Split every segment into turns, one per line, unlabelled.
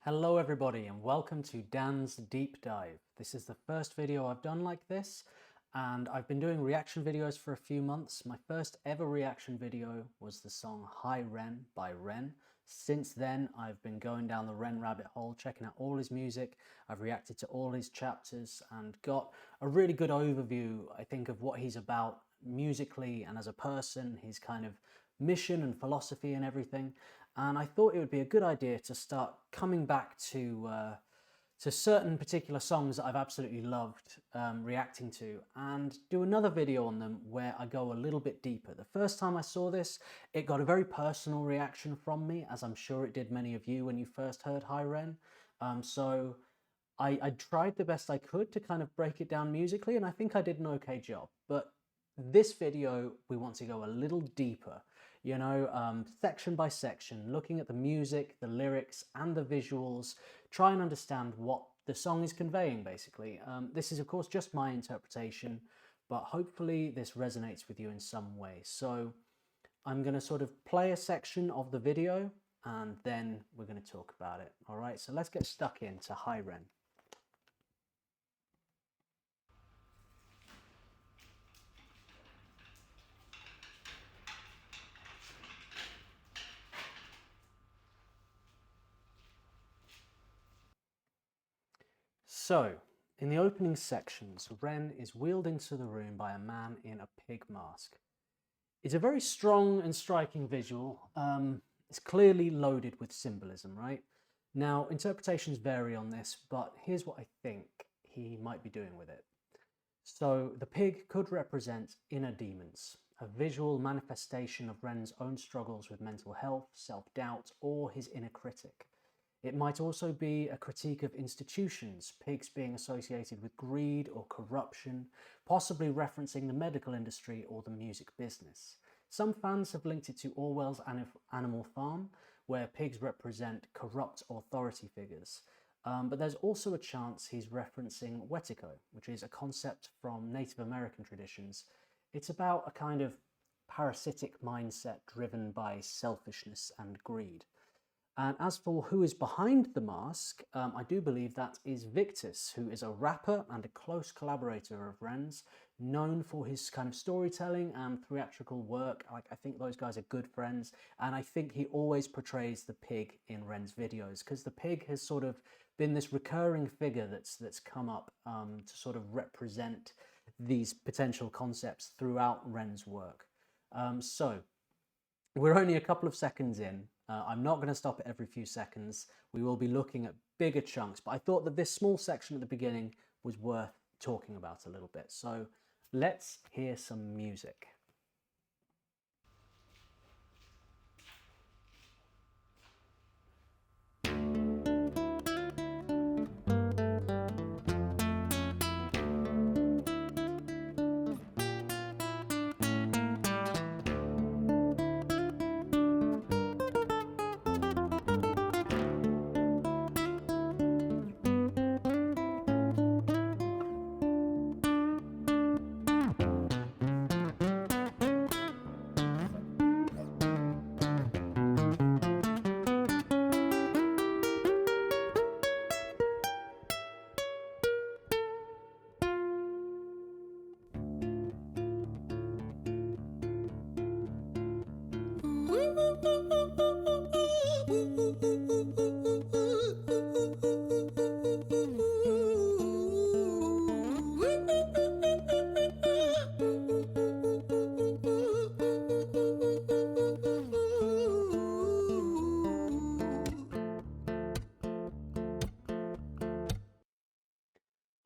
Hello everybody and welcome to Dan's Deep Dive. This is the first video I've done like this, and I've been doing reaction videos for a few months. My first ever reaction video was the song Hi Ren by Ren. Since then I've been going down the Ren rabbit hole, checking out all his music. I've reacted to all his chapters and got a really good overview, I think, of what he's about musically and as a person, his kind of mission and philosophy and everything. And I thought it would be a good idea to start coming back to certain particular songs that I've absolutely loved reacting to, and do another video on them where I go a little bit deeper. The first time I saw this, it got a very personal reaction from me, as I'm sure it did many of you when you first heard Hi Ren. So I tried the best I could to kind of break it down musically, and I think I did an okay job. But this video, we want to go a little deeper, you know, section by section, looking at the music, the lyrics, and the visuals, try and understand what the song is conveying, basically. This is, of course, just my interpretation, but hopefully this resonates with you in some way. So I'm going to sort of play a section of the video, and then we're going to talk about it. All right, so let's get stuck into Hi Ren. So, in the opening sections, Ren is wheeled into the room by a man in a pig mask. It's a very strong and striking visual. It's clearly loaded with symbolism, right? Now, interpretations vary on this, but here's what I think he might be doing with it. So, the pig could represent inner demons, a visual manifestation of Ren's own struggles with mental health, self-doubt, or his inner critic. It might also be a critique of institutions, pigs being associated with greed or corruption, possibly referencing the medical industry or the music business. Some fans have linked it to Orwell's Animal Farm, where pigs represent corrupt authority figures. But there's also a chance he's referencing Wetiko, which is a concept from Native American traditions. It's about a kind of parasitic mindset driven by selfishness and greed. And as for who is behind the mask, I do believe that is Victus, who is a rapper and a close collaborator of Ren's, known for his kind of storytelling and theatrical work. Like, I think those guys are good friends, and I think he always portrays the pig in Ren's videos, because the pig has sort of been this recurring figure that's come up to sort of represent these potential concepts throughout Ren's work. So we're only a couple of seconds in. I'm not going to stop it every few seconds. We will be looking at bigger chunks, but I thought that this small section at the beginning was worth talking about a little bit. So let's hear some music.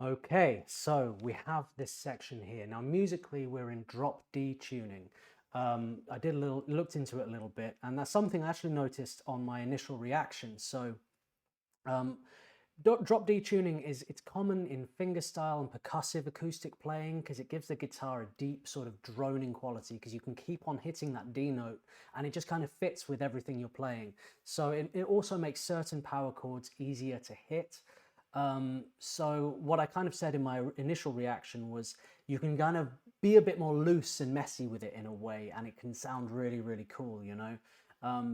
Okay, so we have this section here. Now musically we're in drop D tuning. I did looked into it a little bit, and that's something I actually noticed on my initial reaction. So drop D tuning it's common in fingerstyle and percussive acoustic playing, because it gives the guitar a deep sort of droning quality, because you can keep on hitting that D note and it just kind of fits with everything you're playing. So it also makes certain power chords easier to hit. So what I kind of said in my initial reaction was you can kind of be a bit more loose and messy with it in a way, and it can sound really, really cool, you know?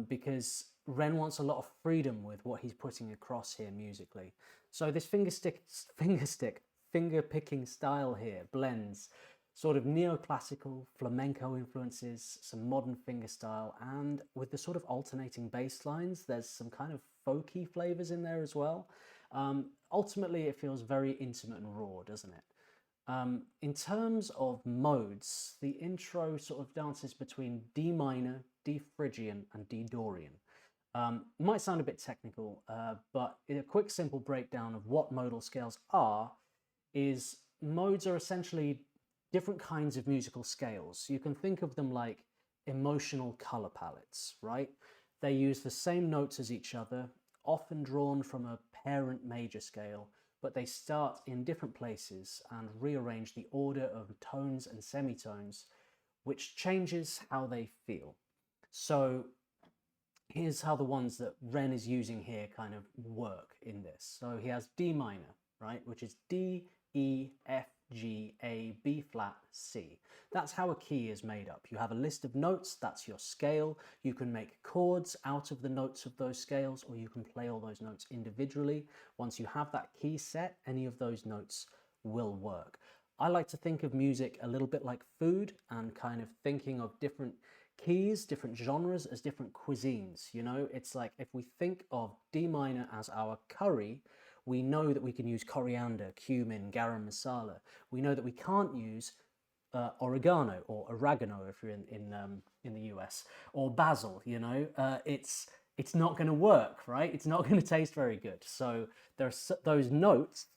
because Ren wants a lot of freedom with what he's putting across here musically. So this finger picking style here blends sort of neoclassical flamenco influences, some modern fingerstyle, and with the sort of alternating bass lines, there's some kind of folky flavors in there as well. Ultimately, it feels very intimate and raw, doesn't it? In terms of modes, the intro sort of dances between D minor, D Phrygian, and D Dorian. Might sound a bit technical, but in a quick, simple breakdown of what modal scales are, is modes are essentially different kinds of musical scales. You can think of them like emotional color palettes, right? They use the same notes as each other, often drawn from a parent major scale, but they start in different places and rearrange the order of tones and semitones, which changes how they feel. So here's how the ones that Ren is using here kind of work in this. So he has D minor, right, which is D, E, F, G, A, B flat, C. That's how a key is made up. You have a list of notes, that's your scale. You can make chords out of the notes of those scales, or you can play all those notes individually. Once you have that key set, any of those notes will work. I like to think of music a little bit like food, and kind of thinking of different keys, different genres as different cuisines. You know, it's like if we think of D minor as our curry, we know that we can use coriander, cumin, garam masala. We know that we can't use oregano or oregano if you're in the US, or basil. You know, it's not going to work, right? It's not going to taste very good. So there's those notes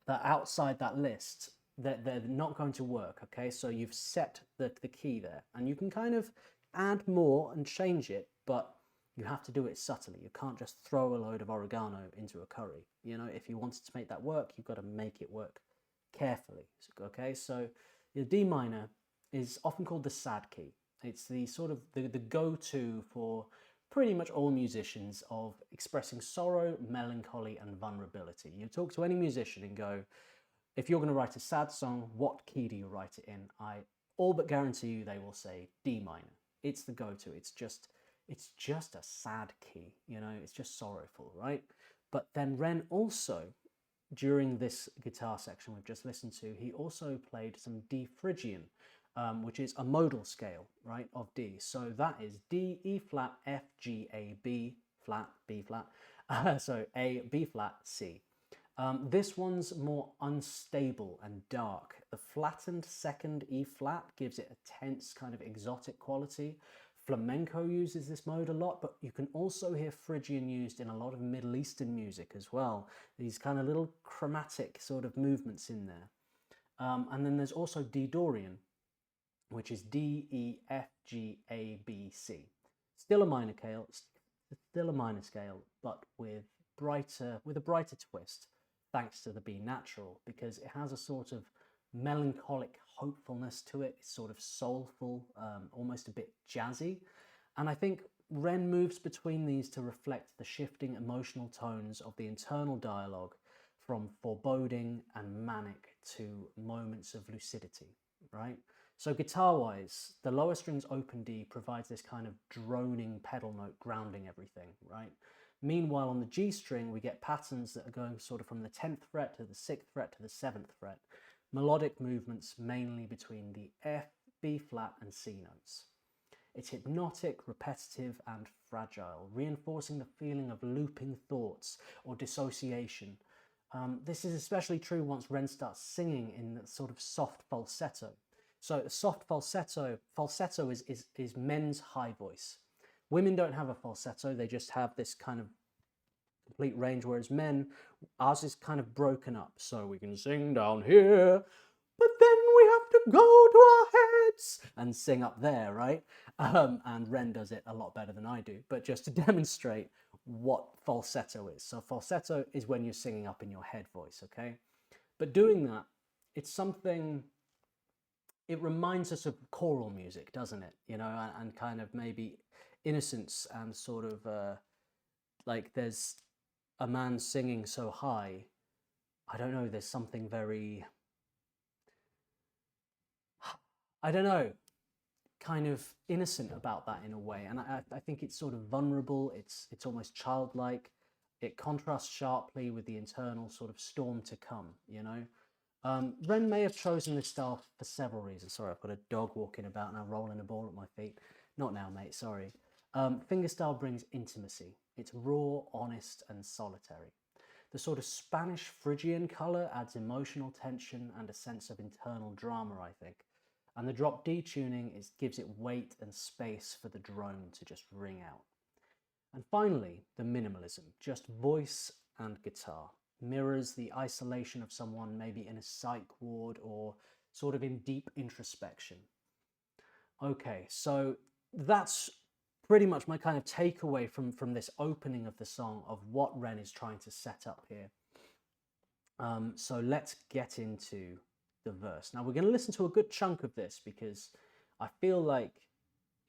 that are outside that list that they're not going to work. Okay, so you've set the key there, and you can kind of add more and change it, but you have to do it subtly. You can't just throw a load of oregano into a curry. You know, if you wanted to make that work, you've got to make it work carefully. Okay, so the D minor is often called the sad key. It's the sort of the go-to for pretty much all musicians of expressing sorrow, melancholy, and vulnerability. You talk to any musician and go, if you're going to write a sad song, what key do you write it in? I all but guarantee you they will say D minor. It's the go-to. It's just a sad key, you know, it's just sorrowful, right? But then Ren also, during this guitar section we've just listened to, he also played some D Phrygian, which is a modal scale, right, of D. So that is D, E flat, F, G, A, B flat, B flat, so A, B flat, C. This one's more unstable and dark. The flattened second E flat gives it a tense kind of exotic quality. Flamenco uses this mode a lot, but you can also hear Phrygian used in a lot of Middle Eastern music as well. These kind of little chromatic sort of movements in there. And then there's also D Dorian, which is D, E, F, G, A, B, C. Still a minor scale, but with a brighter twist, thanks to the B natural, because it has a sort of melancholic hopefulness to it. It's sort of soulful, almost a bit jazzy. And I think Ren moves between these to reflect the shifting emotional tones of the internal dialogue, from foreboding and manic to moments of lucidity, right? So guitar-wise, the lower string's open D provides this kind of droning pedal note grounding everything, right? Meanwhile, on the G string, we get patterns that are going sort of from the 10th fret to the 6th fret to the 7th fret. Melodic movements mainly between the F, B flat, and C notes. It's hypnotic, repetitive, and fragile, reinforcing the feeling of looping thoughts or dissociation. This is especially true once Ren starts singing in the sort of soft falsetto. So soft falsetto is men's high voice. Women don't have a falsetto, they just have this kind of complete range, whereas men, ours is kind of broken up. So we can sing down here, but then we have to go to our heads and sing up there, right? And Ren does it a lot better than I do, but just to demonstrate what falsetto is. So falsetto is when you're singing up in your head voice, okay? But doing that, it's something, it reminds us of choral music, doesn't it? You know, and kind of maybe innocence and sort of like there's a man singing so high. I don't know, there's something very, I don't know. kind of innocent about that in a way, and I think it's sort of vulnerable. It's almost childlike. It contrasts sharply with the internal sort of storm to come, you know. Ren may have chosen this style for several reasons. Sorry, I've got a dog walking about now, rolling a ball at my feet. Not now, mate, sorry. Fingerstyle brings intimacy. It's raw, honest, and solitary. The sort of Spanish Phrygian colour adds emotional tension and a sense of internal drama, I think. And the drop D tuning gives it weight and space for the drone to just ring out. And finally, the minimalism, just voice and guitar. Mirrors the isolation of someone maybe in a psych ward or sort of in deep introspection. Okay, so that's pretty much my kind of takeaway from this opening of the song of what Ren is trying to set up here. So let's get into the verse. Now we're going to listen to a good chunk of this because I feel like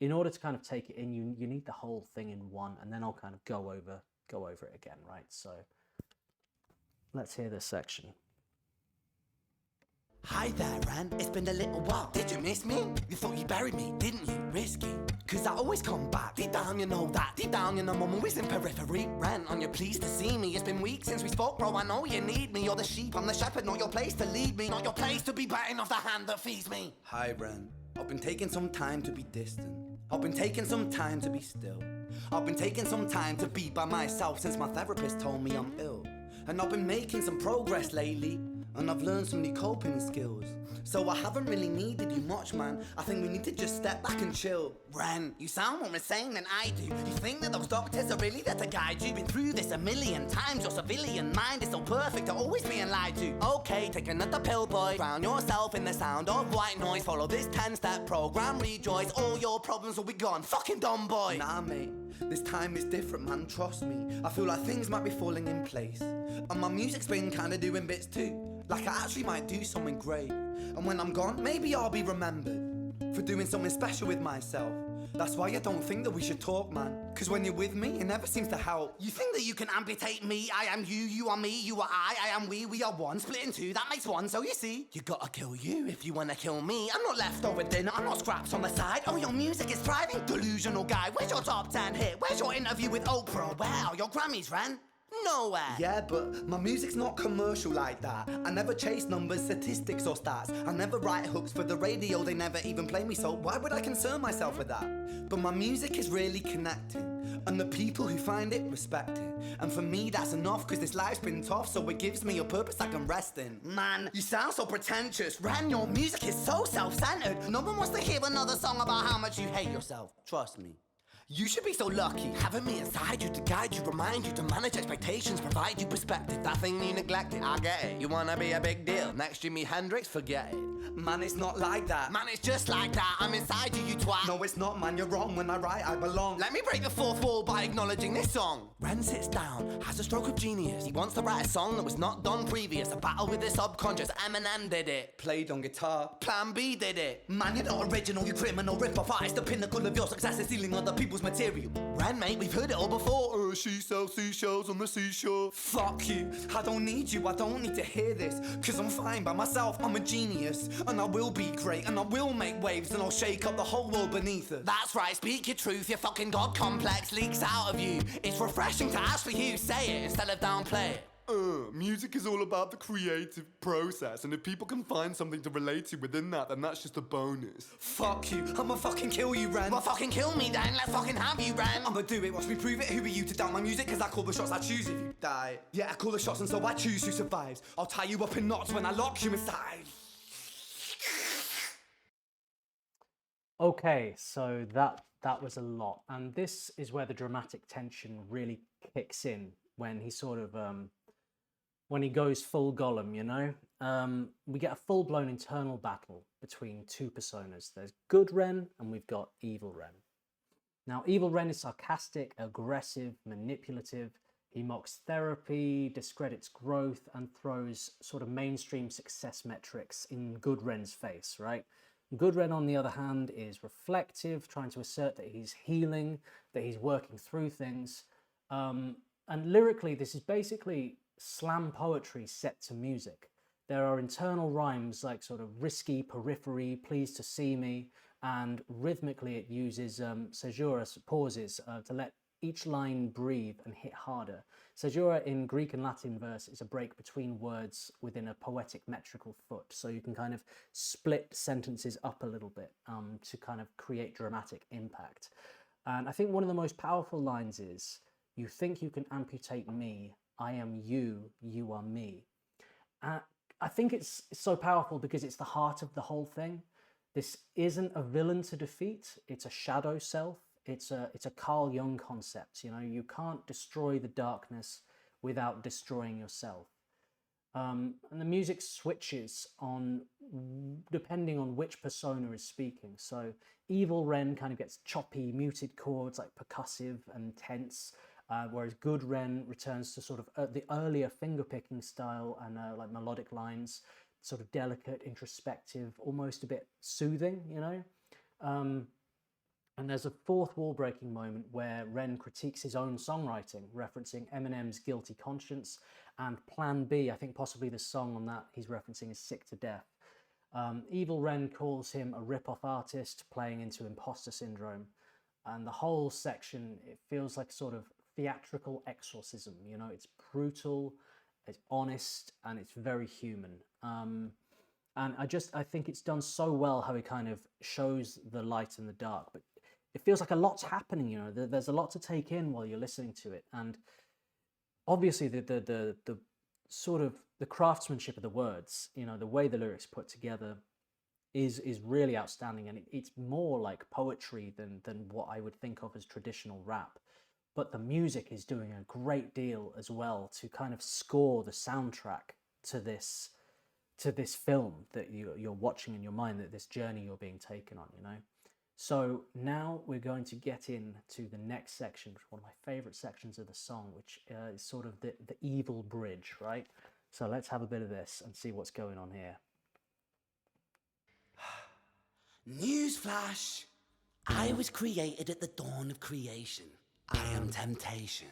in order to kind of take it in, you need the whole thing in one, and then I'll kind of go over it again, right? So let's hear this section.
Hi there, Ren. It's been a little while. Did you miss me? You thought you buried me, didn't you? Risky. Cause I always come back. Deep down, you know that. Deep down, you know I'm always in periphery. Ren, on your pleased to see me. It's been weeks since we spoke, bro. I know you need me. You're the sheep, I'm the shepherd. Not your place to lead me. Not your place to be biting off the hand that feeds me. Hi, Ren. I've been taking some time to be distant. I've been taking some time to be still. I've been taking some time to be by myself since my therapist told me I'm ill. And I've been making some progress lately. And I've learned some new coping skills. So I haven't really needed you much, man. I think we need to just step back and chill. Ren, you sound more insane than I do. You think that those doctors are really there to guide you? Been through this a million times. Your civilian mind is so perfect to always being lied to. Okay, take another pill, boy. Drown yourself in the sound of white noise. Follow this 10-step program, rejoice. All your problems will be gone. Fucking dumb boy. Nah, mate. This time is different, man. Trust me. I feel like things might be falling in place. And my music's been kinda doing bits too. Like I actually might do something great. And when I'm gone, maybe I'll be remembered for doing something special with myself. That's why I don't think that we should talk, man. Cause when you're with me, it never seems to help. You think that you can amputate me? I am you, you are me, you are I am we are one. Split in two, that makes one. So you see, you gotta kill you if you wanna kill me. I'm not leftover dinner, I'm not scraps on the side. Oh, your music is thriving, delusional guy. Where's your top 10 hit? Where's your interview with Oprah? Where are your Grammys, Ren? Nowhere. Yeah, but my music's not commercial like that. I never chase numbers, statistics or stats. I never write hooks for the radio, they never even play me, so why would I concern myself with that? But my music is really connecting, and the people who find it respect it. And for me that's enough, cause this life's been tough, so it gives me a purpose I can rest in. Man, you sound so pretentious. Ren, your music is so self-centered. No one wants to hear another song about how much you hate yourself. Trust me. You should be so lucky, having me inside you to guide you, remind you to manage expectations, provide you perspective. That thing you neglected, I get it. You wanna be a big deal, next Jimi Hendrix, forget it. Man, it's not like that. Man, it's just like that. I'm inside you, you twat. No, it's not, man, you're wrong. When I write, I belong. Let me break the fourth wall by acknowledging this song. Ren sits down, has a stroke of genius. He wants to write a song that was not done previous. A battle with the subconscious, Eminem did it. Played on guitar, Plan B did it. Man, you're not original, you criminal rip-off artist. The pinnacle of your success is stealing other people's material. Ren, mate, we've heard it all before. She sells seashells on the seashore. Fuck you, I don't need you, I don't need to hear this. Cause I'm fine by myself, I'm a genius. And I will be great, and I will make waves. And I'll shake up the whole world beneath us. That's right, speak your truth, your fucking God complex leaks out of you. It's refreshing to actually hear you say it instead of downplay it. Music is all about the creative process, and if people can find something to relate to within that, then that's just a bonus. Fuck you, I'ma fucking kill you, Ren. Well, fucking kill me then, let's fucking have you, Ren. I'ma do it, watch me prove it. Who are you to doubt my music? Cause I call the shots I choose if you die. Yeah, I call the shots and so I choose who survives. I'll tie you up in knots when I lock you inside.
Okay, so that was a lot, and this is where the dramatic tension really kicks in when he sort of when he goes full Gollum, you know? We get a full-blown internal battle between two personas. There's good Ren and we've got evil Ren. Now, evil Ren is sarcastic, aggressive, manipulative. He mocks therapy, discredits growth, and throws sort of mainstream success metrics in good Ren's face, right? Good Ren, on the other hand, is reflective, trying to assert that he's healing, that he's working through things. And lyrically, this is basically slam poetry set to music. There are internal rhymes like sort of risky, periphery, pleased to see me, and rhythmically it uses caesura pauses to let each line breathe and hit harder. Caesura in Greek and Latin verse is a break between words within a poetic metrical foot, so you can kind of split sentences up a little bit to kind of create dramatic impact. And I think one of the most powerful lines is, "You think you can amputate me, I am you, you are me." I think it's so powerful because it's the heart of the whole thing. This isn't a villain to defeat, it's a shadow self. It's a Carl Jung concept, you know, you can't destroy the darkness without destroying yourself. And the music switches on depending on which persona is speaking. So Evil Ren kind of gets choppy, muted chords, like percussive and tense, whereas Good Ren returns to sort of the earlier finger-picking style and like melodic lines, sort of delicate, introspective, almost a bit soothing, you know? And there's a fourth wall-breaking moment where Ren critiques his own songwriting, referencing Eminem's Guilty Conscience and Plan B. I think possibly the song on that he's referencing is Sick to Death. Evil Ren calls him a rip-off artist playing into imposter syndrome. And the whole section, it feels like sort of theatrical exorcism, you know, it's brutal, it's honest, and it's very human. And I think it's done so well how he kind of shows the light and the dark, but it feels like a lot's happening, you know, there's a lot to take in while you're listening to it. And obviously the sort of the craftsmanship of the words, you know, the way the lyrics put together is really outstanding, and it's more like poetry than what I would think of as traditional rap. But the music is doing a great deal as well to kind of score the soundtrack to this film that you're watching in your mind, that this journey you're being taken on, you know. So now we're going to get into the next section, which is one of my favorite sections of the song, which is sort of the evil bridge, right? So let's have a bit of this and see what's going on here.
Newsflash! I was created at the dawn of creation. I am temptation.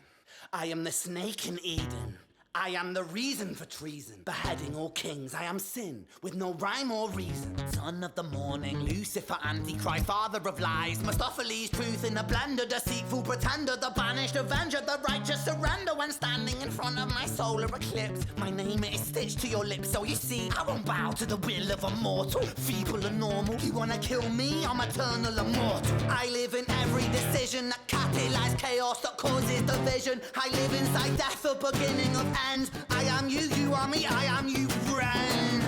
I am the snake in Eden. I am the reason for treason. Beheading all kings, I am sin, with no rhyme or reason. Son of the morning, Lucifer, Antichrist, father of lies. Mephistophelies, truth in a blender, deceitful pretender, the banished avenger, the righteous surrender when standing in front of my solar eclipse. My name is stitched to your lips, so you see, I won't bow to the will of a mortal. Feeble and normal, you wanna kill me, I'm eternal immortal. I live in every decision that catalyzes chaos, that causes division. I live inside death, the beginning of end. I am you, you are me, I am you, Ren.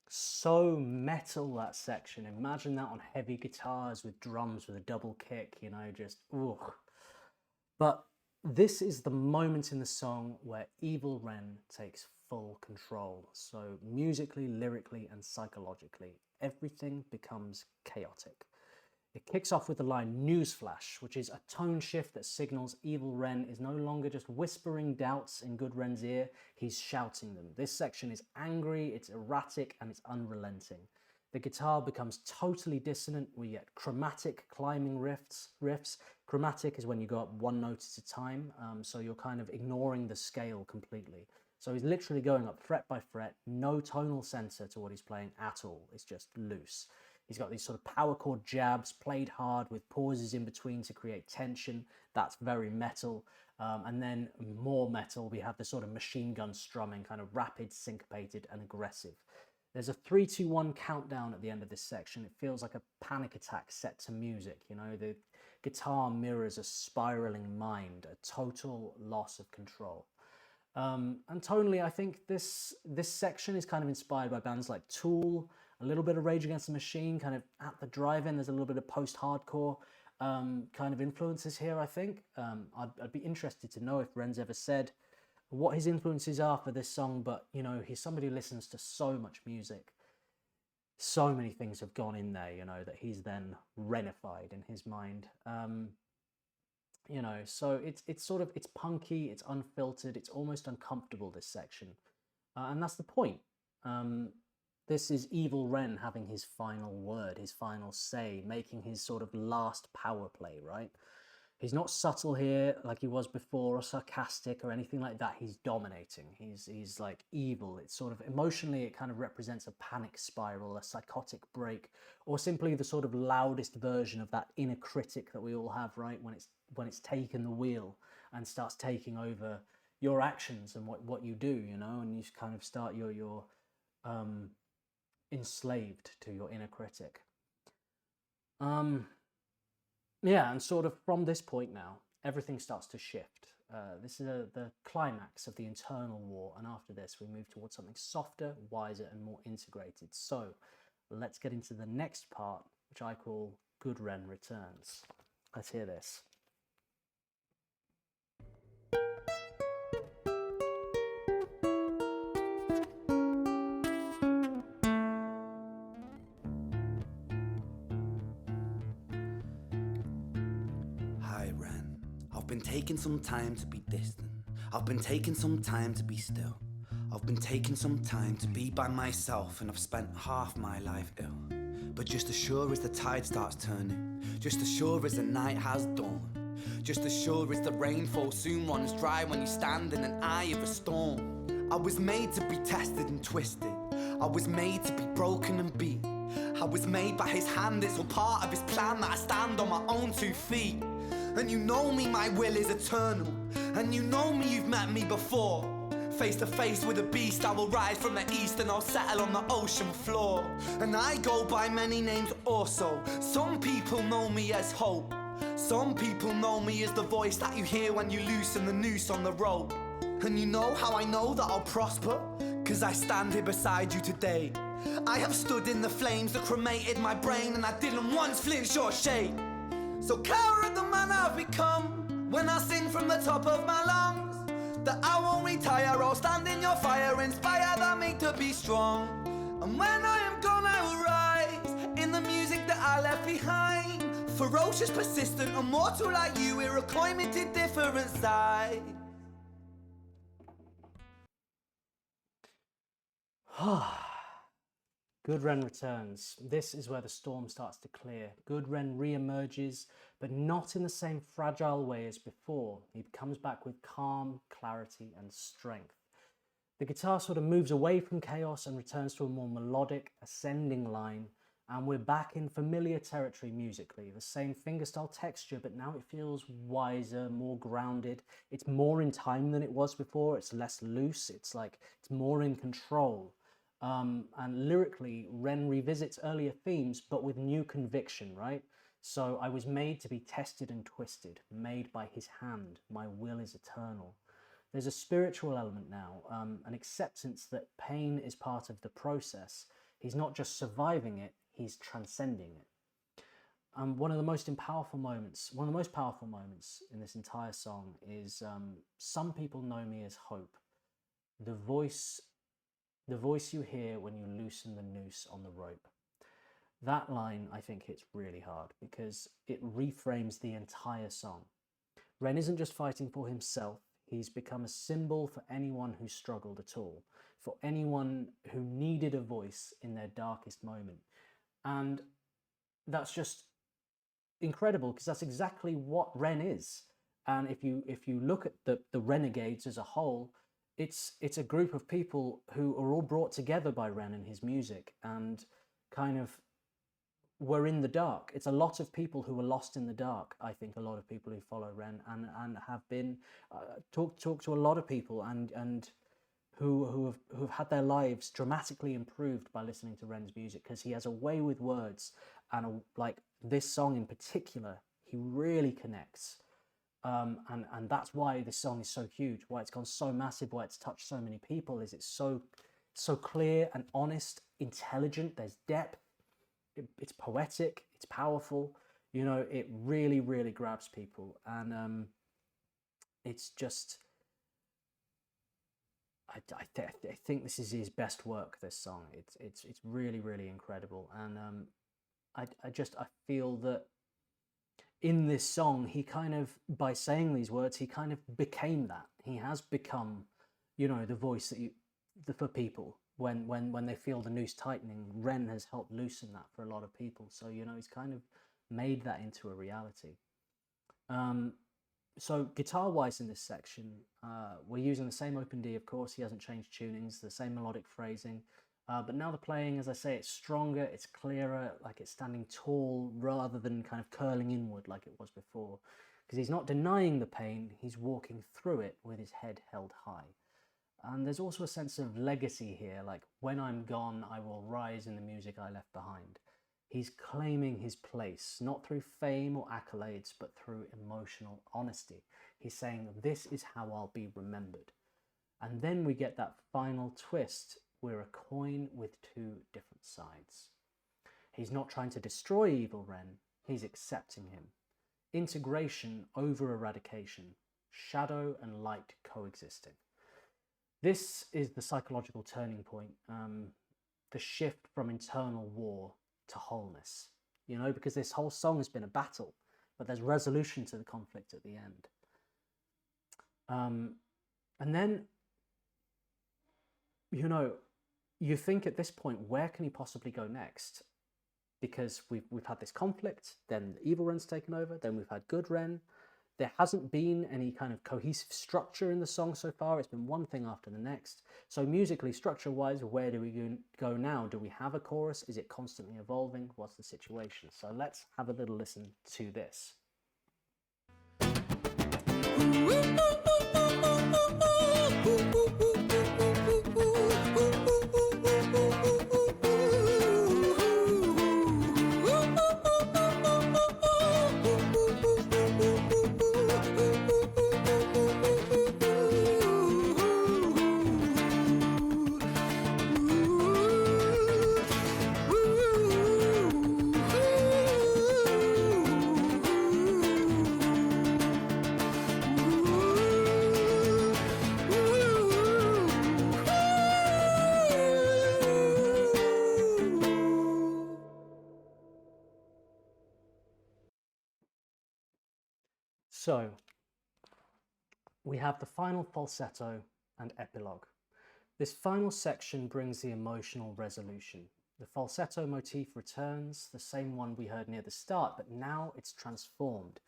So metal, that section. Imagine that on heavy guitars with drums with a double kick, you know, just ooh. But this is the moment in the song where Evil Ren takes full control. So musically, lyrically, and psychologically, everything becomes chaotic. It kicks off with the line "Newsflash," which is a tone shift that signals Evil Ren is no longer just whispering doubts in Good Ren's ear, he's shouting them. This section is angry, it's erratic, and it's unrelenting. The guitar becomes totally dissonant, we get chromatic climbing riffs. Chromatic is when you go up one note at a time, so you're kind of ignoring the scale completely. So he's literally going up fret by fret, no tonal center to what he's playing at all, it's just loose. He's got these sort of power chord jabs played hard with pauses in between to create tension. That's very metal. And then more metal, we have the sort of machine gun strumming, kind of rapid, syncopated, and aggressive. There's a 3-2-1 countdown at the end of this section. It feels like a panic attack set to music. You know, the guitar mirrors a spiraling mind, a total loss of control. And tonally, I think this section is kind of inspired by bands like Tool, a little bit of Rage Against the Machine, kind of at the drive-in. There's a little bit of post-hardcore kind of influences here, I think. I'd be interested to know if Ren's ever said what his influences are for this song, but, you know, he's somebody who listens to so much music. So many things have gone in there, you know, that he's then Renified in his mind. You know, so it's sort of, it's punky, it's unfiltered, it's almost uncomfortable, this section. And that's the point. This is Evil Ren having his final word, his final say, making his sort of last power play, right? He's not subtle here like he was before, or sarcastic or anything like that. He's dominating. He's like evil. It's sort of emotionally, it kind of represents a panic spiral, a psychotic break, or simply the sort of loudest version of that inner critic that we all have, right? When it's taken the wheel and starts taking over your actions and what you do, you know, and you kind of start you're enslaved to your inner critic. Yeah, and sort of from this point now, everything starts to shift. This is the climax of the internal war, and after this, we move towards something softer, wiser, and more integrated. So, let's get into the next part, which I call Good Ren Returns. Let's hear this.
Hi Ren, I've been taking some time to be distant. I've been taking some time to be still. I've been taking some time to be by myself, and I've spent half my life ill. But just as sure as the tide starts turning, just as sure as the night has dawned, just as sure as the rainfall soon runs dry when you stand in an eye of a storm. I was made to be tested and twisted. I was made to be broken and beat. I was made by his hand, it's all part of his plan that I stand on my own 2 feet. And you know me, my will is eternal. And you know me, you've met me before. Face to face with a beast, I will rise from the east and I'll settle on the ocean floor. And I go by many names also. Some people know me as hope. Some people know me as the voice that you hear when you loosen the noose on the rope. And you know how I know that I'll prosper? 'Cause I stand here beside you today. I have stood in the flames that cremated my brain, and I didn't once flinch or shake. So cower at the man I've become when I sing from the top of my lungs that I won't retire, I'll stand in your fire, inspire that me to be strong. And when I am gone I will rise in the music that I left behind. Ferocious, persistent, immortal like you, we're a climate to different sides.
Good Ren returns. This is where the storm starts to clear. Good Ren re-emerges, but not in the same fragile way as before. He comes back with calm, clarity, and strength. The guitar sort of moves away from chaos and returns to a more melodic, ascending line, and we're back in familiar territory musically. The same fingerstyle texture, but now it feels wiser, more grounded. It's more in time than it was before. It's less loose. It's more in control. And lyrically, Ren revisits earlier themes, but with new conviction, right? So I was made to be tested and twisted, made by his hand. My will is eternal. There's a spiritual element now, an acceptance that pain is part of the process. He's not just surviving it, he's transcending it. One of the most powerful moments in this entire song is some people know me as hope. The voice you hear when you loosen the noose on the rope. That line, I think, hits really hard because it reframes the entire song. Ren isn't just fighting for himself, he's become a symbol for anyone who struggled at all, for anyone who needed a voice in their darkest moment. And that's just incredible because that's exactly what Ren is. And if you look at the Renegades as a whole, it's a group of people who are all brought together by Ren and his music and kind of were in the dark. It's a lot of people who were lost in the dark. I think a lot of people who follow Ren and have been talk to a lot of people and who have had their lives dramatically improved by listening to Ren's music because he has a way with words and like this song in particular, he really connects. And that's why this song is so huge, why it's gone so massive, why it's touched so many people, is it's so clear and honest, intelligent, there's depth, it's poetic, it's powerful, you know, it really, really grabs people. And it's just, I think this is his best work, this song. It's really, really incredible. And I feel that in this song, he kind of, by saying these words, he kind of became that. He has become, you know, the voice that for people when they feel the noose tightening. Ren has helped loosen that for a lot of people. So, you know, he's kind of made that into a reality. So guitar-wise in this section, we're using the same open D, of course. He hasn't changed tunings, the same melodic phrasing. But now the playing, as I say, it's stronger, it's clearer, like it's standing tall rather than kind of curling inward like it was before. Because he's not denying the pain, he's walking through it with his head held high. And there's also a sense of legacy here, like when I'm gone, I will rise in the music I left behind. He's claiming his place, not through fame or accolades, but through emotional honesty. He's saying, this is how I'll be remembered. And then we get that final twist. We're a coin with two different sides. He's not trying to destroy Evil Ren, he's accepting him. Integration over eradication, shadow and light coexisting. This is the psychological turning point, the shift from internal war to wholeness, you know, because this whole song has been a battle, but there's resolution to the conflict at the end. And then, you know, you think at this point, where can he possibly go next? Because we've had this conflict, then Evil Ren's taken over, then we've had Good Ren. There hasn't been any kind of cohesive structure in the song so far. It's been one thing after the next. So musically, structure-wise, where do we go now? Do we have a chorus? Is it constantly evolving? What's the situation? So let's have a little listen to this. So we have the final falsetto and epilogue. This final section brings the emotional resolution. The falsetto motif returns, the same one we heard near the start, but now it's transformed.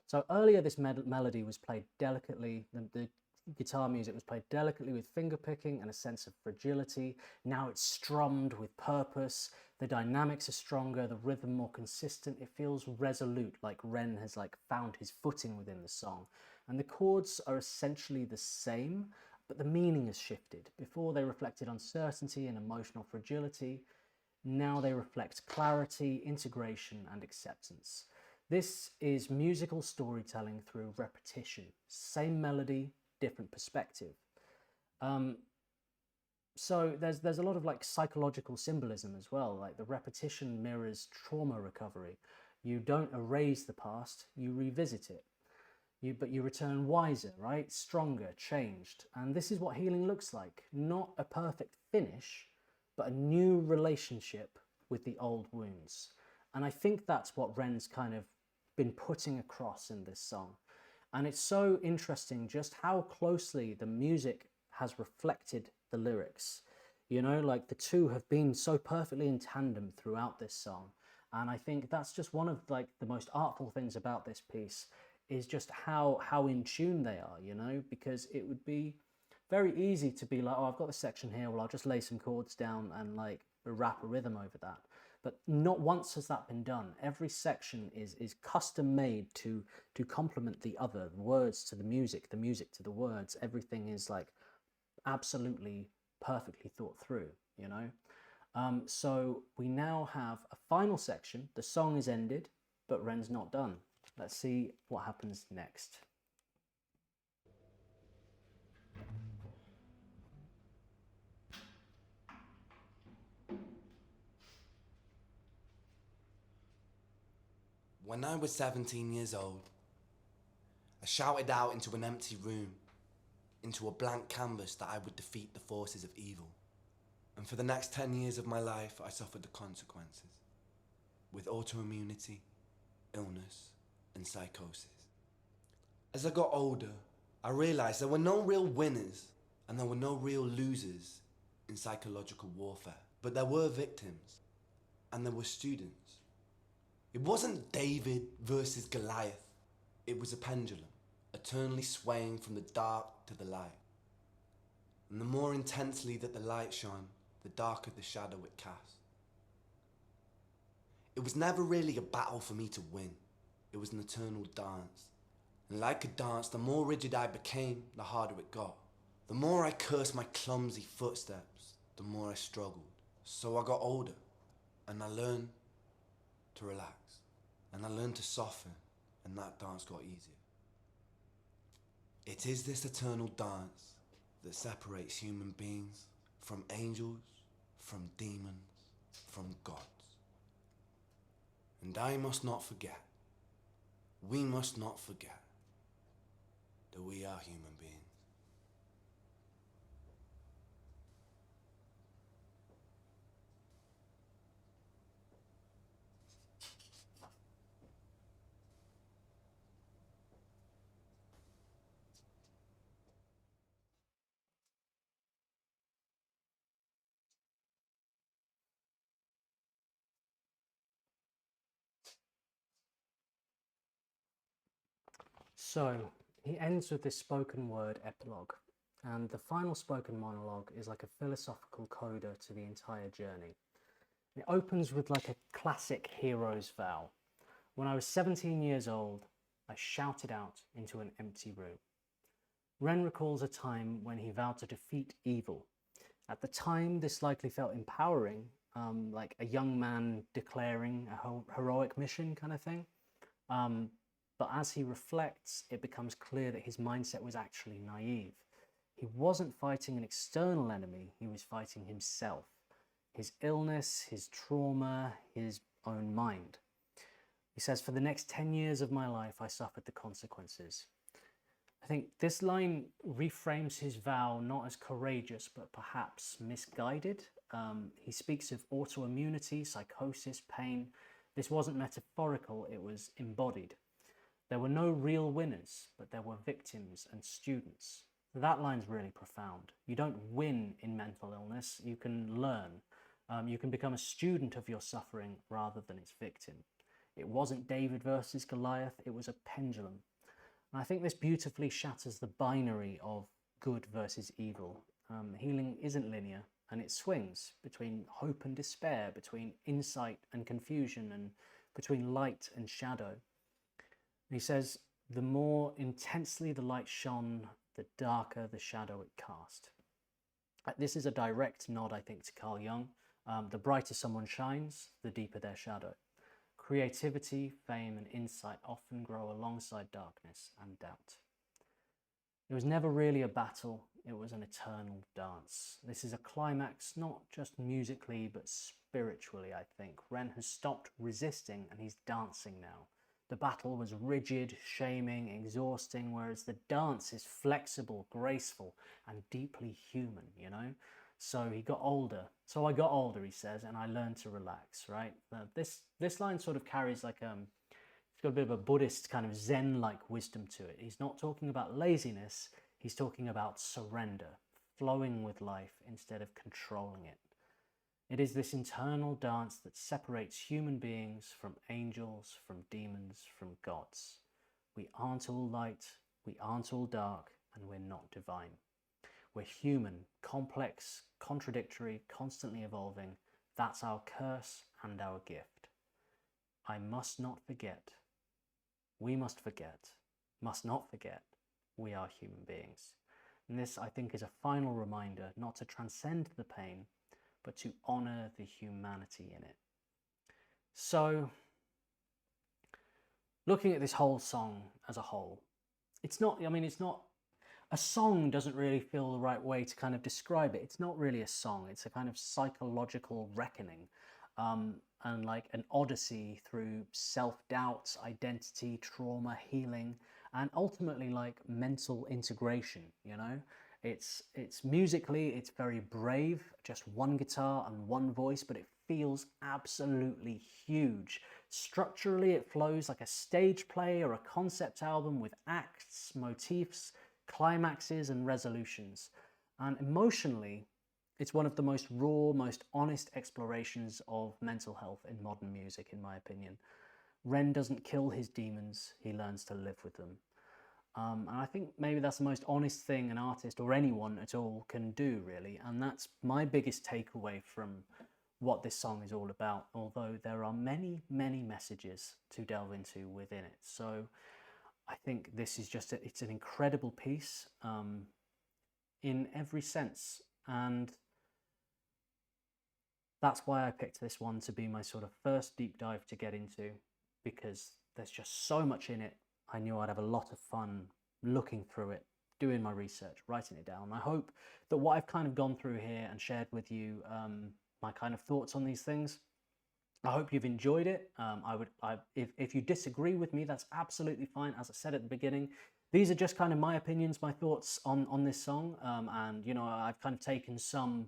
So earlier this melody was played delicately, the guitar music was played delicately with fingerpicking and a sense of fragility. Now it's strummed with purpose, the dynamics are stronger, the rhythm more consistent, it feels resolute, like Ren has found his footing within the song. And the chords are essentially the same, but the meaning has shifted. Before they reflected uncertainty and emotional fragility, now they reflect clarity, integration, and acceptance. This is musical storytelling through repetition. Same melody, different perspective. So there's a lot of psychological symbolism as well. Like the repetition mirrors trauma recovery. You don't erase the past, you revisit it. But you return wiser, right? Stronger, changed. And this is what healing looks like. Not a perfect finish, but a new relationship with the old wounds. And I think that's what Ren's kind of been putting across in this song. And it's so interesting just how closely the music has reflected the lyrics. You know, like the two have been so perfectly in tandem throughout this song. And I think that's just one of the most artful things about this piece, is just how in tune they are, you know, because it would be very easy to be like, oh, I've got this section here, well, I'll just lay some chords down and rap a rhythm over that. But not once has that been done. Every section is custom made to complement the other, the words to the music to the words. Everything is absolutely perfectly thought through, you know. So we now have a final section. The song is ended, but Ren's not done. Let's see what happens next.
When I was 17 years old, I shouted out into an empty room, into a blank canvas, that I would defeat the forces of evil. And for the next 10 years of my life, I suffered the consequences, with autoimmunity, illness, and psychosis. As I got older, I realized there were no real winners and there were no real losers in psychological warfare, but there were victims and there were students. It wasn't David versus Goliath. It was a pendulum, eternally swaying from the dark to the light. And the more intensely that the light shone, the darker the shadow it cast. It was never really a battle for me to win. It was an eternal dance. And like a dance, the more rigid I became, the harder it got. The more I cursed my clumsy footsteps, the more I struggled. So I got older, and I learned to relax. And I learned to soften, and that dance got easier. It is this eternal dance that separates human beings from angels, from demons, from gods. And I must not forget, we must not forget, that we are human beings.
So he ends with this spoken word epilogue, and the final spoken monologue is like a philosophical coda to the entire journey. It opens with like a classic hero's vow. When I was 17 years old, I shouted out into an empty room. Ren recalls a time when he vowed to defeat evil. At the time, this likely felt empowering, like a young man declaring a heroic mission kind of thing. But as he reflects, it becomes clear that his mindset was actually naive. He wasn't fighting an external enemy, he was fighting himself. His illness, his trauma, his own mind. He says, "For the next 10 years of my life, I suffered the consequences." I think this line reframes his vow not as courageous, but perhaps misguided. He speaks of autoimmunity, psychosis, pain. This wasn't metaphorical, it was embodied. There were no real winners, but there were victims and students. That line's really profound. You don't win in mental illness, you can learn. You can become a student of your suffering rather than its victim. It wasn't David versus Goliath, it was a pendulum. And I think this beautifully shatters the binary of good versus evil. Healing isn't linear, and it swings between hope and despair, between insight and confusion, and between light and shadow. He says, the more intensely the light shone, the darker the shadow it cast. This is a direct nod, I think, to Carl Jung. The brighter someone shines, the deeper their shadow. Creativity, fame, and insight often grow alongside darkness and doubt. It was never really a battle, it was an eternal dance. This is a climax, not just musically, but spiritually, I think. Ren has stopped resisting and he's dancing now. The battle was rigid, shaming, exhausting, whereas the dance is flexible, graceful, and deeply human, you know? So he got older. So I got older, he says, and I learned to relax, right? This line sort of carries like, it's got a bit of a Buddhist kind of Zen-like wisdom to it. He's not talking about laziness, he's talking about surrender, flowing with life instead of controlling it. It is this internal dance that separates human beings from angels, from demons, from gods. We aren't all light, we aren't all dark, and we're not divine. We're human, complex, contradictory, constantly evolving. That's our curse and our gift. I must not forget. We must forget. Must not forget. We are human beings. And this, I think, is a final reminder not to transcend the pain, but to honor the humanity in it. So, looking at this whole song as a whole, it's not, a song doesn't really feel the right way to kind of describe it. It's not really a song, it's a kind of psychological reckoning, and like an odyssey through self-doubt, identity, trauma, healing, and ultimately like mental integration, you know? It's musically, it's very brave, just one guitar and one voice, but it feels absolutely huge. Structurally, it flows like a stage play or a concept album with acts, motifs, climaxes, and resolutions. And emotionally, it's one of the most raw, most honest explorations of mental health in modern music, in my opinion. Ren doesn't kill his demons, he learns to live with them. And I think maybe that's the most honest thing an artist or anyone at all can do, really. And that's my biggest takeaway from what this song is all about, although there are many, many messages to delve into within it. So I think this is just, it's an incredible piece in every sense. And that's why I picked this one to be my sort of first deep dive to get into, because there's just so much in it. I knew I'd have a lot of fun looking through it, doing my research, writing it down. I hope that what I've kind of gone through here and shared with you, my kind of thoughts on these things, I hope you've enjoyed it. If you disagree with me, that's absolutely fine. As I said at the beginning, these are just kind of my opinions, my thoughts on this song. And, you know, I've kind of taken some,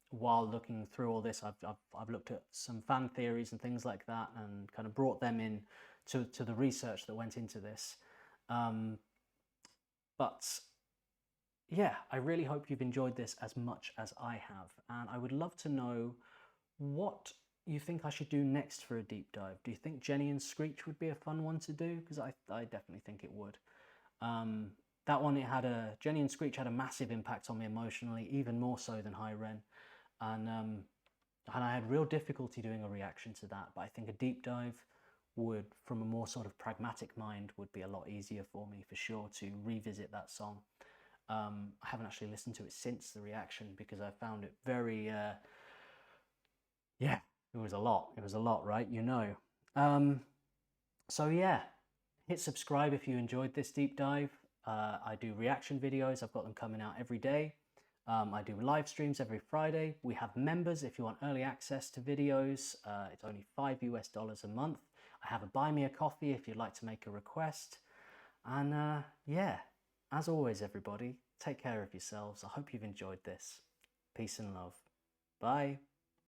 while looking through all this, I've looked at some fan theories and things like that and kind of brought them in to the research that went into this. But yeah, I really hope you've enjoyed this as much as I have. And I would love to know what you think I should do next for a deep dive. Do you think Jenny and Screech would be a fun one to do? Because I definitely think it would. That one, Jenny and Screech had a massive impact on me emotionally, even more so than Hi Ren. And I had real difficulty doing a reaction to that. But I think a deep dive would, from a more sort of pragmatic mind, would be a lot easier for me for sure to revisit that song. I haven't actually listened to it since the reaction because I found it very, yeah, it was a lot, right? You know. So yeah, hit subscribe if you enjoyed this deep dive. I do reaction videos. I've got them coming out every day. I do live streams every Friday. We have members if you want early access to videos. It's only $5 US a month. I have a buy me a coffee if you'd like to make a request. And yeah, as always, everybody, take care of yourselves. I hope you've enjoyed this. Peace and love. Bye.